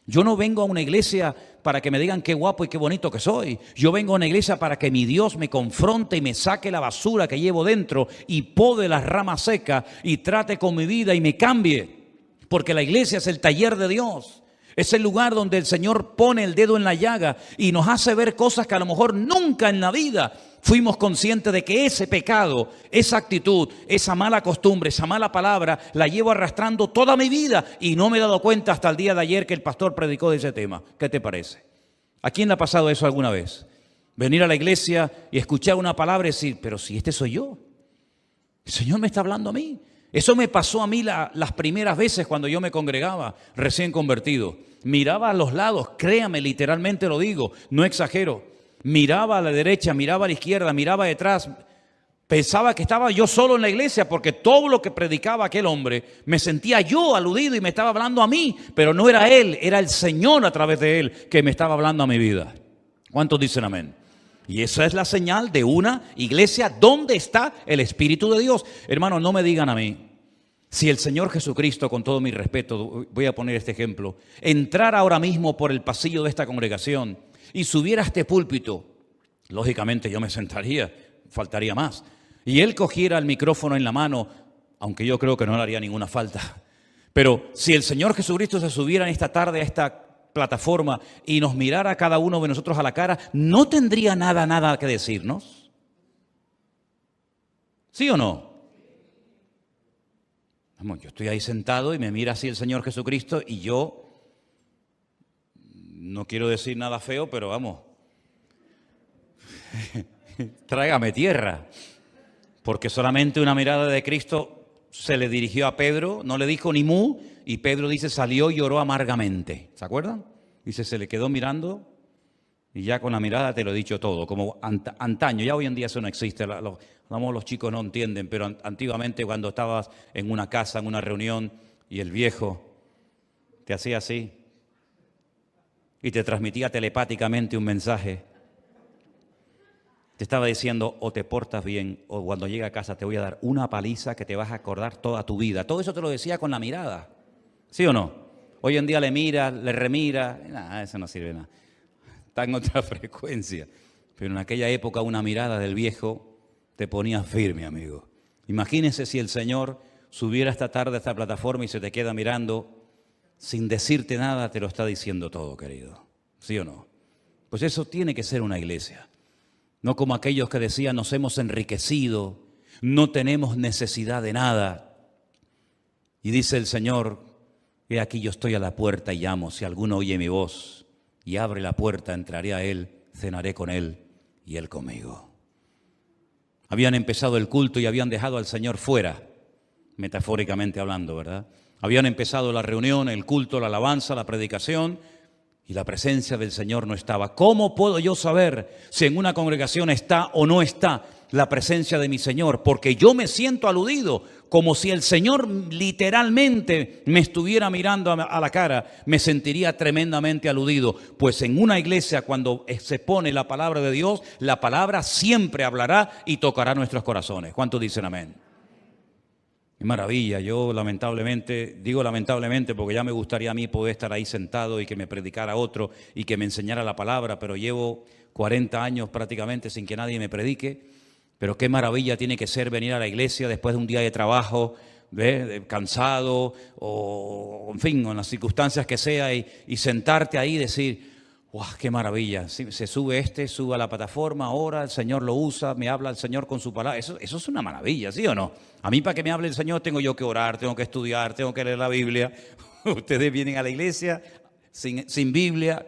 Yo no vengo a una iglesia para que me digan qué guapo y qué bonito que soy. Yo vengo a una iglesia para que mi Dios me confronte y me saque la basura que llevo dentro y pode las ramas secas y trate con mi vida y me cambie. Porque la iglesia es el taller de Dios. Es el lugar donde el Señor pone el dedo en la llaga y nos hace ver cosas que a lo mejor nunca en la vida fuimos conscientes de que ese pecado, esa actitud, esa mala costumbre, esa mala palabra, la llevo arrastrando toda mi vida y no me he dado cuenta hasta el día de ayer que el pastor predicó de ese tema. ¿Qué te parece? ¿A quién le ha pasado eso alguna vez? Venir a la iglesia y escuchar una palabra y decir, pero si este soy yo. El Señor me está hablando a mí. Eso me pasó a mí las primeras veces cuando yo me congregaba, recién convertido. Miraba a los lados, créame, literalmente lo digo, no exagero. Miraba a la derecha, miraba a la izquierda, miraba detrás. Pensaba que estaba yo solo en la iglesia porque todo lo que predicaba aquel hombre, me sentía yo aludido y me estaba hablando a mí. Pero no era él, era el Señor a través de él que me estaba hablando a mi vida. ¿Cuántos dicen amén? Y esa es la señal de una iglesia donde está el Espíritu de Dios. Hermanos, no me digan a mí. Si el Señor Jesucristo, con todo mi respeto, voy a poner este ejemplo, entrara ahora mismo por el pasillo de esta congregación y subiera a este púlpito, lógicamente yo me sentaría, faltaría más. Y Él cogiera el micrófono en la mano, aunque yo creo que no le haría ninguna falta. Pero si el Señor Jesucristo se subiera en esta tarde a esta plataforma y nos mirara a cada uno de nosotros a la cara, ¿no tendría nada que decirnos? ¿Sí o no? Vamos, yo estoy ahí sentado y me mira así el Señor Jesucristo y yo, no quiero decir nada feo, pero vamos, tráigame tierra, porque solamente una mirada de Cristo se le dirigió a Pedro, no le dijo ni mu, y Pedro dice salió y lloró amargamente, ¿se acuerdan? Dice, se le quedó mirando y ya con la mirada te lo he dicho todo, como antaño, ya hoy en día eso no existe, los chicos no entienden, pero antiguamente cuando estabas en una casa, en una reunión, y el viejo te hacía así y te transmitía telepáticamente un mensaje, te estaba diciendo o te portas bien o cuando llegue a casa te voy a dar una paliza que te vas a acordar toda tu vida. Todo eso te lo decía con la mirada, ¿sí o no? Hoy en día le mira, le remira, nada, eso no sirve nada. Está en otra frecuencia. Pero en aquella época una mirada del viejo te ponía firme, amigo. Imagínense si el Señor subiera esta tarde a esta plataforma y se te queda mirando sin decirte nada, te lo está diciendo todo, querido. ¿Sí o no? Pues eso tiene que ser una iglesia. No como aquellos que decían nos hemos enriquecido, no tenemos necesidad de nada. Y dice el Señor, he aquí yo estoy a la puerta y llamo, si alguno oye mi voz y abre la puerta, entraré a él, cenaré con él y él conmigo. Habían empezado el culto y habían dejado al Señor fuera, metafóricamente hablando, ¿verdad? Habían empezado la reunión, el culto, la alabanza, la predicación y la presencia del Señor no estaba. ¿Cómo puedo yo saber si en una congregación está o no está la presencia de mi Señor? Porque yo me siento aludido, como si el Señor literalmente me estuviera mirando a la cara, me sentiría tremendamente aludido. Pues en una iglesia cuando se pone la palabra de Dios, la palabra siempre hablará y tocará nuestros corazones. ¿Cuántos dicen amén? Qué maravilla. Yo lamentablemente, digo lamentablemente porque ya me gustaría a mí poder estar ahí sentado y que me predicara otro y que me enseñara la palabra, pero llevo 40 años prácticamente sin que nadie me predique. Pero qué maravilla tiene que ser venir a la iglesia después de un día de trabajo, cansado o en fin, en las circunstancias que sea y sentarte ahí y decir, ¡wow, qué maravilla! Se sube a la plataforma, ora, el Señor lo usa, me habla el Señor con su palabra. Eso es una maravilla, ¿sí o no? A mí para que me hable el Señor tengo yo que orar, tengo que estudiar, tengo que leer la Biblia. Ustedes vienen a la iglesia sin Biblia,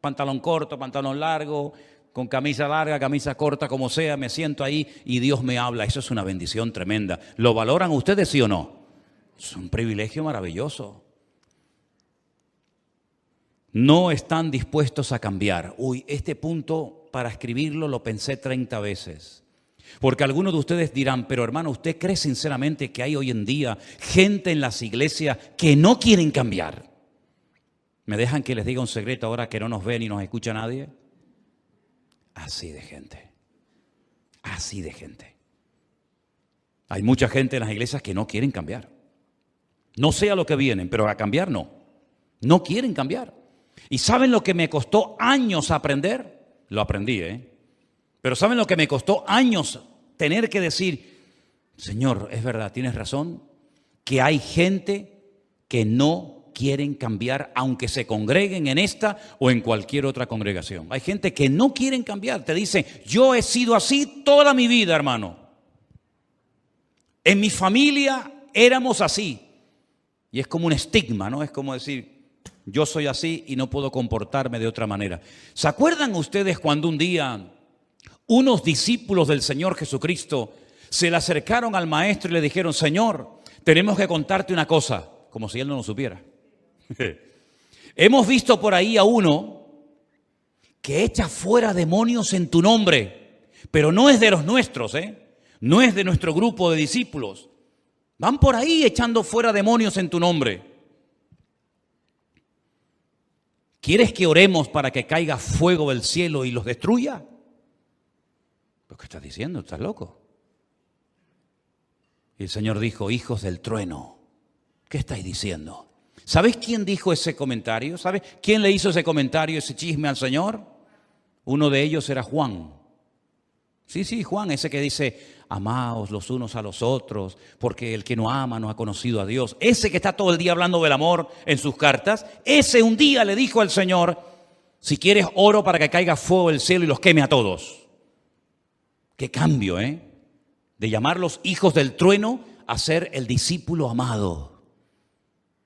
pantalón corto, pantalón largo, con camisa larga, camisa corta, como sea, me siento ahí y Dios me habla. Eso es una bendición tremenda. ¿Lo valoran ustedes, sí o no? Es un privilegio maravilloso. No están dispuestos a cambiar. Uy, este punto para escribirlo lo pensé 30 veces. Porque algunos de ustedes dirán, pero hermano, ¿usted cree sinceramente que hay hoy en día gente en las iglesias que no quieren cambiar? ¿Me dejan que les diga un secreto ahora que no nos ve ni nos escucha nadie? Así de gente. Así de gente. Hay mucha gente en las iglesias que no quieren cambiar. No sé a lo que vienen, pero a cambiar no. No quieren cambiar. ¿Y saben lo que me costó años aprender? Lo aprendí, Pero ¿saben lo que me costó años tener que decir? Señor, es verdad, tienes razón, que hay gente que no quieren cambiar, aunque se congreguen en esta o en cualquier otra congregación. Hay gente que no quieren cambiar, te dice, yo he sido así toda mi vida, hermano. En mi familia éramos así. Y es como un estigma, ¿no? Es como decir, yo soy así y no puedo comportarme de otra manera. ¿Se acuerdan ustedes cuando un día unos discípulos del Señor Jesucristo se le acercaron al maestro y le dijeron, Señor, tenemos que contarte una cosa, como si él no lo supiera? Hemos visto por ahí a uno que echa fuera demonios en tu nombre, pero no es de los nuestros, no es de nuestro grupo de discípulos. Van por ahí echando fuera demonios en tu nombre. ¿Quieres que oremos para que caiga fuego del cielo y los destruya? ¿Pero qué estás diciendo? ¿Estás loco? Y el Señor dijo, hijos del trueno, ¿qué estáis diciendo? ¿Sabes quién dijo ese comentario? ¿Sabes quién le hizo ese comentario, ese chisme al Señor? Uno de ellos era Juan. Sí, Juan, ese que dice, amaos los unos a los otros, porque el que no ama no ha conocido a Dios. Ese que está todo el día hablando del amor en sus cartas, ese un día le dijo al Señor, si quieres oro para que caiga fuego del cielo y los queme a todos. Qué cambio, de llamarlos hijos del trueno a ser el discípulo amado,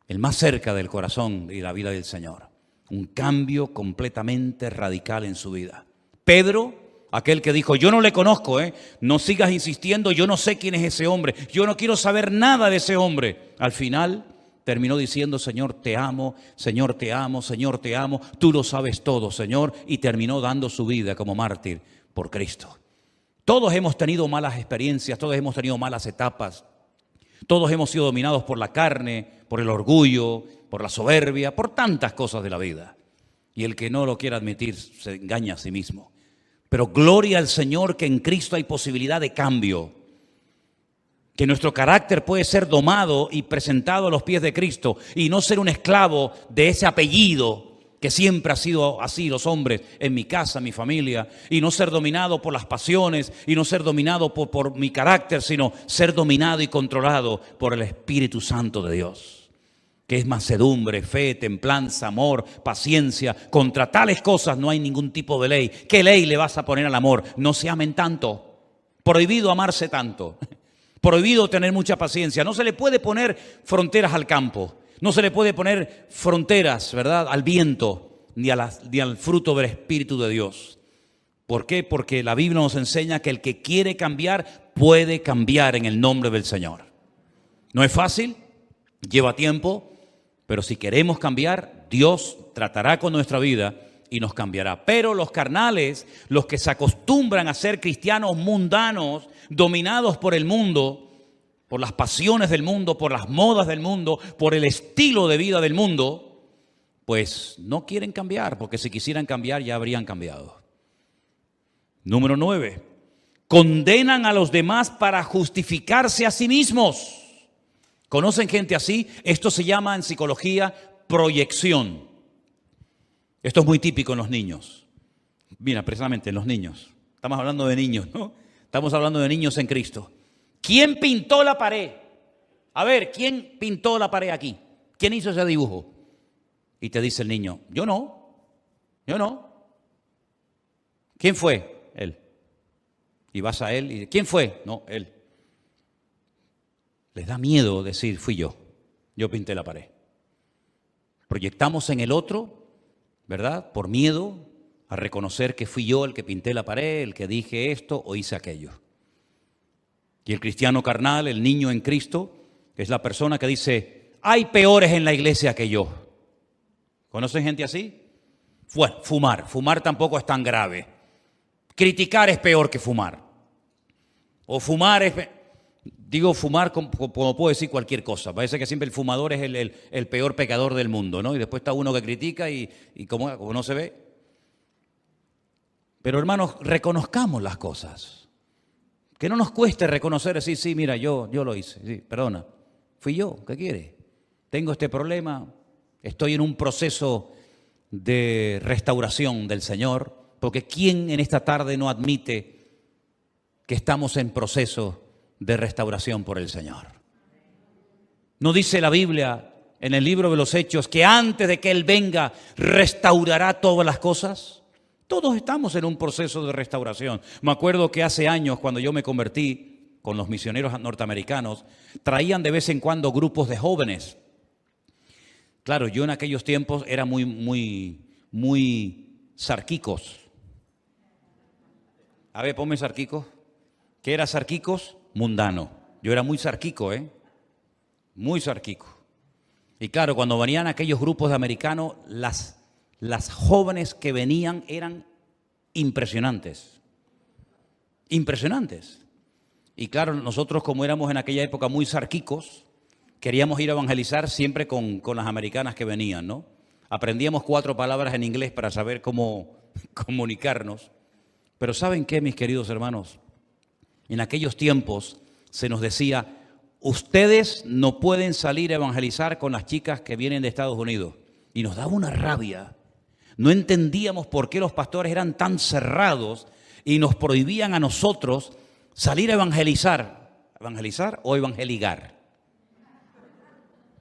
el más cerca del corazón y la vida del Señor. Un cambio completamente radical en su vida. Pedro, aquel que dijo, yo no le conozco, no sigas insistiendo, yo no sé quién es ese hombre, yo no quiero saber nada de ese hombre. Al final terminó diciendo, Señor, te amo, Señor, te amo, Señor, te amo, tú lo sabes todo, Señor, y terminó dando su vida como mártir por Cristo. Todos hemos tenido malas experiencias, todos hemos tenido malas etapas, todos hemos sido dominados por la carne, por el orgullo, por la soberbia, por tantas cosas de la vida. Y el que no lo quiera admitir se engaña a sí mismo. Pero gloria al Señor que en Cristo hay posibilidad de cambio, que nuestro carácter puede ser domado y presentado a los pies de Cristo y no ser un esclavo de ese apellido que siempre ha sido así los hombres en mi casa, en mi familia, y no ser dominado por las pasiones y no ser dominado por mi carácter, sino ser dominado y controlado por el Espíritu Santo de Dios, que es mansedumbre, fe, templanza, amor, paciencia. Contra tales cosas no hay ningún tipo de ley. ¿Qué ley le vas a poner al amor? No se amen tanto. Prohibido amarse tanto. Prohibido tener mucha paciencia. No se le puede poner fronteras al campo. No se le puede poner fronteras, ¿verdad?, al viento ni al fruto del Espíritu de Dios. ¿Por qué? Porque la Biblia nos enseña que el que quiere cambiar puede cambiar en el nombre del Señor. No es fácil, lleva tiempo, pero si queremos cambiar, Dios tratará con nuestra vida y nos cambiará. Pero los carnales, los que se acostumbran a ser cristianos mundanos, dominados por el mundo, por las pasiones del mundo, por las modas del mundo, por el estilo de vida del mundo, pues no quieren cambiar, porque si quisieran cambiar ya habrían cambiado. Número 9, condenan a los demás para justificarse a sí mismos. ¿Conocen gente así? Esto se llama en psicología proyección. Esto es muy típico en los niños. Mira, precisamente en los niños. Estamos hablando de niños, ¿no? Estamos hablando de niños en Cristo. ¿Quién pintó la pared? A ver, ¿quién pintó la pared aquí? ¿Quién hizo ese dibujo? Y te dice el niño, yo no. ¿Quién fue? Él. Y vas a él y ¿quién fue? No, él. Les da miedo decir, fui yo pinté la pared. Proyectamos en el otro, ¿verdad? Por miedo a reconocer que fui yo el que pinté la pared, el que dije esto o hice aquello. Y el cristiano carnal, el niño en Cristo, es la persona que dice, hay peores en la iglesia que yo. ¿Conocen gente así? Bueno, fumar tampoco es tan grave. Criticar es peor que fumar. O fumar es... Digo fumar como puedo decir cualquier cosa. Parece que siempre el fumador es el peor pecador del mundo, ¿no? Y después está uno que critica y como no se ve. Pero hermanos, reconozcamos las cosas. Que no nos cueste reconocer, decir, sí, mira, yo lo hice, sí, perdona, fui yo, ¿qué quiere? Tengo este problema, estoy en un proceso de restauración del Señor, porque ¿quién en esta tarde no admite que estamos en proceso de restauración por el Señor? ¿No dice la Biblia en el libro de los Hechos que antes de que Él venga restaurará todas las cosas? Todos estamos en un proceso de restauración. Me acuerdo que hace años, cuando yo me convertí con los misioneros norteamericanos, traían de vez en cuando grupos de jóvenes. Claro, yo en aquellos tiempos era muy sarquicos. A ver, ponme sarquicos. ¿Qué era sarquicos? Mundano. Yo era muy sarquico, muy sarquico. Y claro, cuando venían aquellos grupos de americanos, las jóvenes que venían eran impresionantes. Impresionantes. Y claro, nosotros como éramos en aquella época muy sarquicos, queríamos ir a evangelizar siempre con las americanas que venían, ¿no? Aprendíamos 4 palabras en inglés para saber cómo comunicarnos. Pero ¿saben qué, mis queridos hermanos? En aquellos tiempos se nos decía, ustedes no pueden salir a evangelizar con las chicas que vienen de Estados Unidos. Y nos daba una rabia. No entendíamos por qué los pastores eran tan cerrados y nos prohibían a nosotros salir a evangelizar. ¿Evangelizar o evangeligar?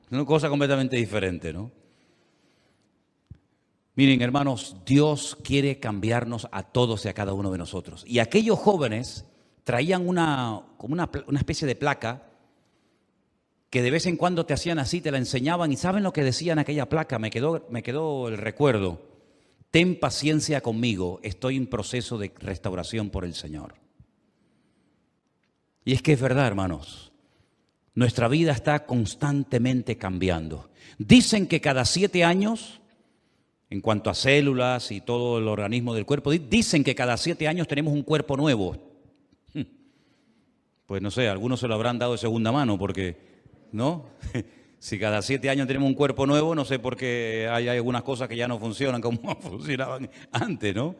Es una cosa completamente diferente, ¿no? Miren, hermanos, Dios quiere cambiarnos a todos y a cada uno de nosotros. Y aquellos jóvenes traían como una especie de placa que de vez en cuando te hacían así, te la enseñaban. ¿Y saben lo que decía en aquella placa? Me quedó el recuerdo. Ten paciencia conmigo, estoy en proceso de restauración por el Señor. Y es que es verdad, hermanos. Nuestra vida está constantemente cambiando. Dicen que cada 7 años, en cuanto a células y todo el organismo del cuerpo, dicen que cada 7 años tenemos un cuerpo nuevo. Pues no sé, algunos se lo habrán dado de segunda mano porque, ¿no? Si cada 7 años tenemos un cuerpo nuevo, no sé por qué hay algunas cosas que ya no funcionan como funcionaban antes, ¿no?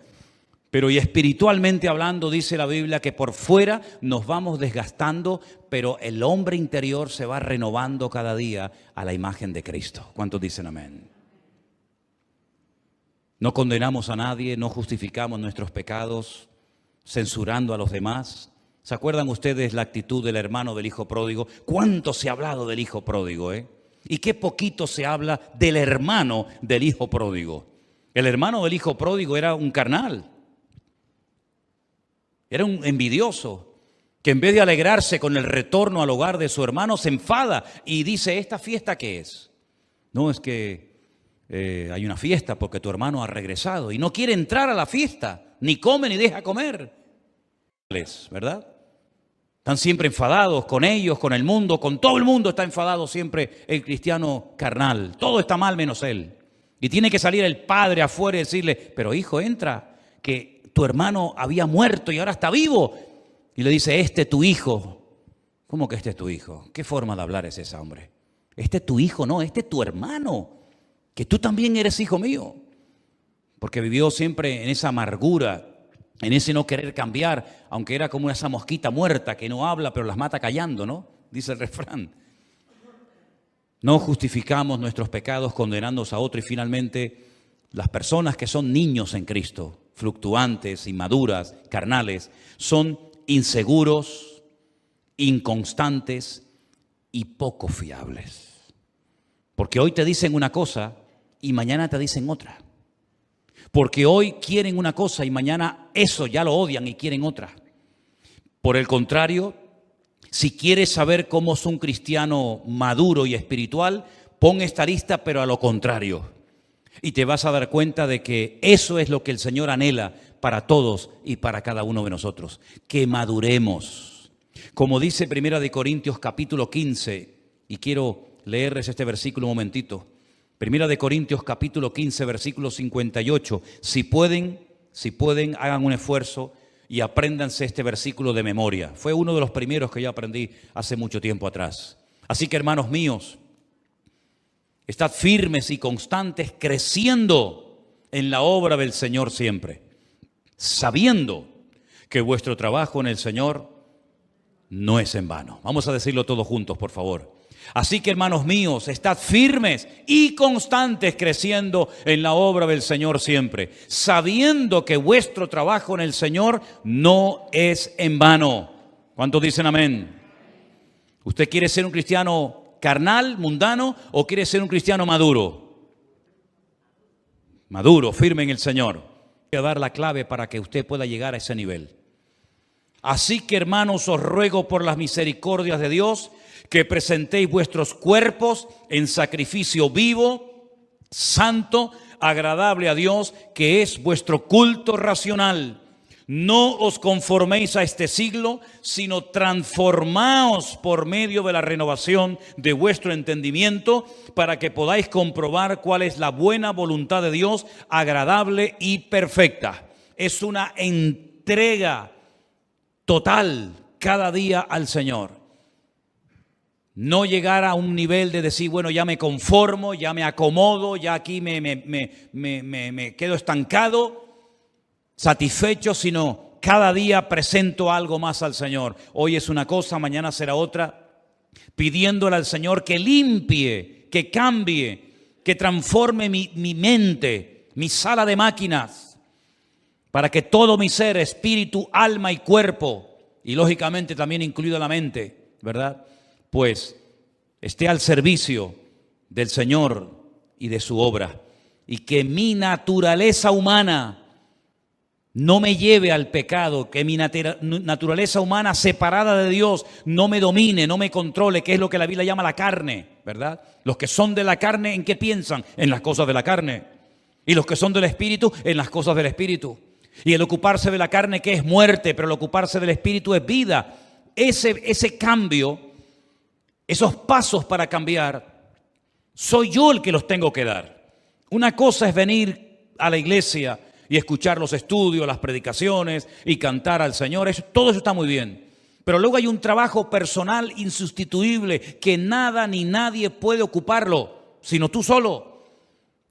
Pero y espiritualmente hablando, dice la Biblia que por fuera nos vamos desgastando, pero el hombre interior se va renovando cada día a la imagen de Cristo. ¿Cuántos dicen amén? No condenamos a nadie, no justificamos nuestros pecados, censurando a los demás. ¿Se acuerdan ustedes la actitud del hermano del hijo pródigo? ¿Cuánto se ha hablado del hijo pródigo, Y qué poquito se habla del hermano del hijo pródigo. El hermano del hijo pródigo era un carnal. Era un envidioso que en vez de alegrarse con el retorno al hogar de su hermano, se enfada y dice, ¿esta fiesta qué es? No, es que hay una fiesta porque tu hermano ha regresado y no quiere entrar a la fiesta, ni come ni deja comer. ¿Verdad? Están siempre enfadados con ellos, con el mundo, con todo el mundo está enfadado siempre el cristiano carnal. Todo está mal menos él. Y tiene que salir el padre afuera y decirle, pero hijo, entra, que tu hermano había muerto y ahora está vivo. Y le dice, este es tu hijo. ¿Cómo que este es tu hijo? ¿Qué forma de hablar es esa, hombre? Este es tu hijo, no, este es tu hermano. Que tú también eres hijo mío. Porque vivió siempre en esa amargura, en ese no querer cambiar, aunque era como esa mosquita muerta que no habla pero las mata callando, ¿no? Dice el refrán. No justificamos nuestros pecados condenándonos a otro y finalmente las personas que son niños en Cristo, fluctuantes, inmaduras, carnales, son inseguros, inconstantes y poco fiables. Porque hoy te dicen una cosa y mañana te dicen otra. Porque hoy quieren una cosa y mañana eso ya lo odian y quieren otra. Por el contrario, si quieres saber cómo es un cristiano maduro y espiritual, pon esta lista pero a lo contrario. Y te vas a dar cuenta de que eso es lo que el Señor anhela para todos y para cada uno de nosotros. Que maduremos. Como dice 1 Corintios capítulo 15, y quiero leerles este versículo un momentito. 1 Corintios capítulo 15, versículo 58. Si pueden, hagan un esfuerzo y apréndanse este versículo de memoria. Fue uno de los primeros que yo aprendí hace mucho tiempo atrás. Así que, hermanos míos, estad firmes y constantes, creciendo en la obra del Señor siempre, sabiendo que vuestro trabajo en el Señor no es en vano. Vamos a decirlo todos juntos, por favor. Así que, hermanos míos, estad firmes y constantes creciendo en la obra del Señor siempre, sabiendo que vuestro trabajo en el Señor no es en vano. ¿Cuántos dicen amén? ¿Usted quiere ser un cristiano ¿Carnal, mundano o quiere ser un cristiano maduro? Maduro, firme en el Señor. Voy a dar la clave para que usted pueda llegar a ese nivel. Así que, hermanos, os ruego por las misericordias de Dios que presentéis vuestros cuerpos en sacrificio vivo, santo, agradable a Dios, que es vuestro culto racional. No os conforméis a este siglo, sino transformaos por medio de la renovación de vuestro entendimiento, para que podáis comprobar cuál es la buena voluntad de Dios, agradable y perfecta. Es una entrega total cada día al Señor. No llegar a un nivel de decir, bueno, ya me conformo, ya me acomodo, ya aquí me quedo estancado, satisfecho, sino cada día presento algo más al Señor. Hoy es una cosa, mañana será otra, pidiéndole al Señor que limpie, que cambie, que transforme mi mente, mi sala de máquinas, para que todo mi ser, espíritu, alma y cuerpo, y lógicamente también incluida la mente, ¿verdad?, pues esté al servicio del Señor y de su obra, y que mi naturaleza humana no me lleve al pecado, que mi naturaleza humana separada de Dios no me domine, no me controle, que es lo que la Biblia llama la carne, ¿verdad? Los que son de la carne, ¿en qué piensan? En las cosas de la carne. Y los que son del Espíritu, en las cosas del Espíritu. Y el ocuparse de la carne, que es muerte, pero el ocuparse del Espíritu es vida. Ese cambio, esos pasos para cambiar, soy yo el que los tengo que dar. Una cosa es venir a la iglesia y escuchar los estudios, las predicaciones y cantar al Señor. Todo eso está muy bien. Pero luego hay un trabajo personal insustituible que nada ni nadie puede ocuparlo, sino tú solo.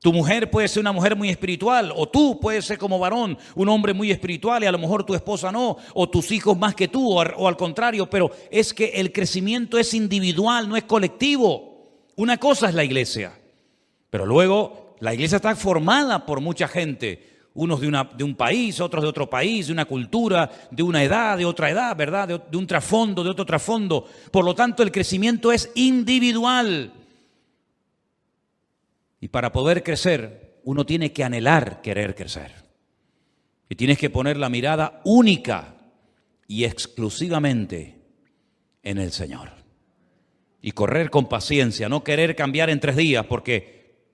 Tu mujer puede ser una mujer muy espiritual, o tú puedes ser como varón, un hombre muy espiritual, y a lo mejor tu esposa no, o tus hijos más que tú, o al contrario. Pero es que el crecimiento es individual, no es colectivo. Una cosa es la iglesia, pero luego la iglesia está formada por mucha gente. Unos de un país, otros de otro país, de una cultura, de una edad, de otra edad, ¿verdad? De un trasfondo, de otro trasfondo. Por lo tanto, el crecimiento es individual. Y para poder crecer, uno tiene que anhelar querer crecer. Y tienes que poner la mirada única y exclusivamente en el Señor. Y correr con paciencia, no querer cambiar en 3 días, porque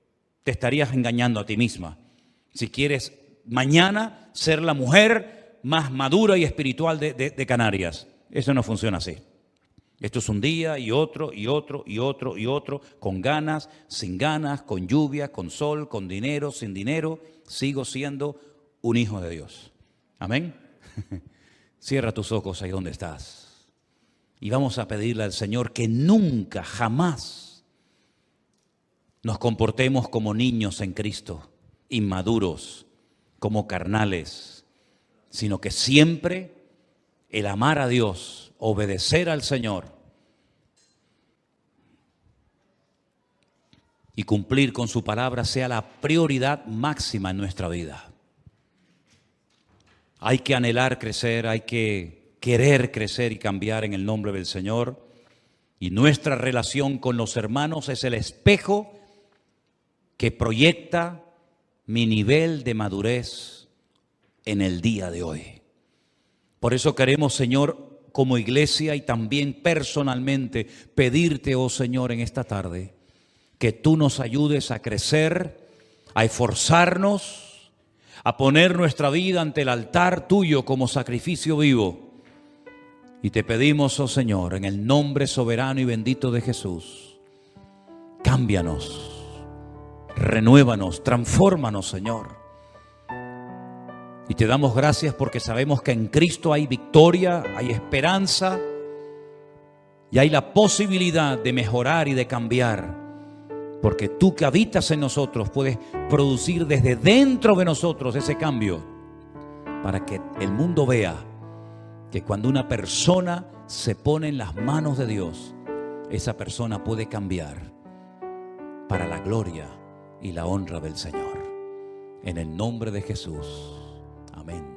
te estarías engañando a ti misma. Si quieres mañana ser la mujer más madura y espiritual de Canarias. Eso no funciona así. Esto es un día y otro, y otro, y otro, y otro, con ganas, sin ganas, con lluvia, con sol, con dinero, sin dinero. Sigo siendo un hijo de Dios. Amén. Cierra tus ojos ahí donde estás. Y vamos a pedirle al Señor que nunca, jamás nos comportemos como niños en Cristo, inmaduros, como carnales, sino que siempre el amar a Dios, obedecer al Señor y cumplir con su palabra sea la prioridad máxima en nuestra vida. Hay que anhelar crecer, hay que querer crecer y cambiar en el nombre del Señor. Y nuestra relación con los hermanos es el espejo que proyecta mi nivel de madurez en el día de hoy. Por eso queremos, Señor, como iglesia y también personalmente, pedirte, oh Señor, en esta tarde, que tú nos ayudes a crecer, a esforzarnos, a poner nuestra vida ante el altar tuyo como sacrificio vivo. Y te pedimos, oh Señor, en el nombre soberano y bendito de Jesús, cámbianos, renuévanos, transfórmanos, Señor. Y te damos gracias porque sabemos que en Cristo hay victoria, hay esperanza y hay la posibilidad de mejorar y de cambiar. Porque tú que habitas en nosotros puedes producir desde dentro de nosotros ese cambio para que el mundo vea que cuando una persona se pone en las manos de Dios, esa persona puede cambiar para la gloria y la honra del Señor. En el nombre de Jesús. Amén.